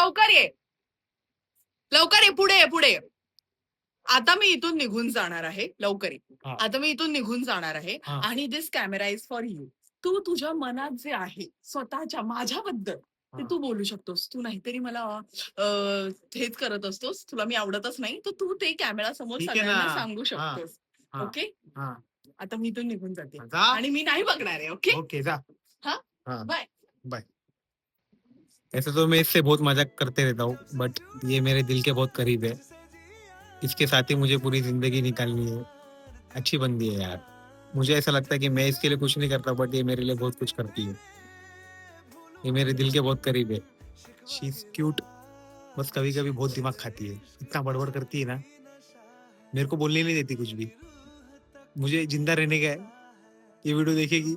लवकर ये, लवकर ये, पुढे ये, पुढे ये. आता मी इथून निघून जाणार आहे, लवकर ये. हा. आता मी इथून निघून जाणार आहे हा. आणि दिस कॅमेरा इज फॉर यू. तू तुझ्या मनात जे आहे स्वतःच्या माझ्याबद्दल ते हा. तू बोलू शकतोस. तू नाहीतरी मला हेच करत असतोस, तुला मी आवडतच नाही, तर तू ते कॅमेरा समोर ठीक आहे सगळ्यांना ना. सांगू शकतोस. हा. ओके? हा. आता मी इथून निघून जाते जा. आणि मी नाही बघणार आहे. ओके? ओके जा. हाँ? हाँ. बाय. बाय. ऐसे तो मैं इससे बहुत मजाक करते रहता हूँ, बट ये मेरे दिल के बहुत करीब है. इसके साथ ही मुझे पूरी जिंदगी निकालनी है. अच्छी बंदी है यार. मुझे ऐसा लगता है कि मैं इसके लिए कुछ नहीं करता, बट ये मेरे लिए बहुत कुछ करती है. ये मेरे दिल के बहुत करीब है. शी इज क्यूट. बस कभी कभी बहुत दिमाग खाती है. इतना बड़बड़ करती है ना, मेरे को बोलने नहीं देती कुछ भी. मुझे जिंदा रहने का है. ये वीडियो देखेगी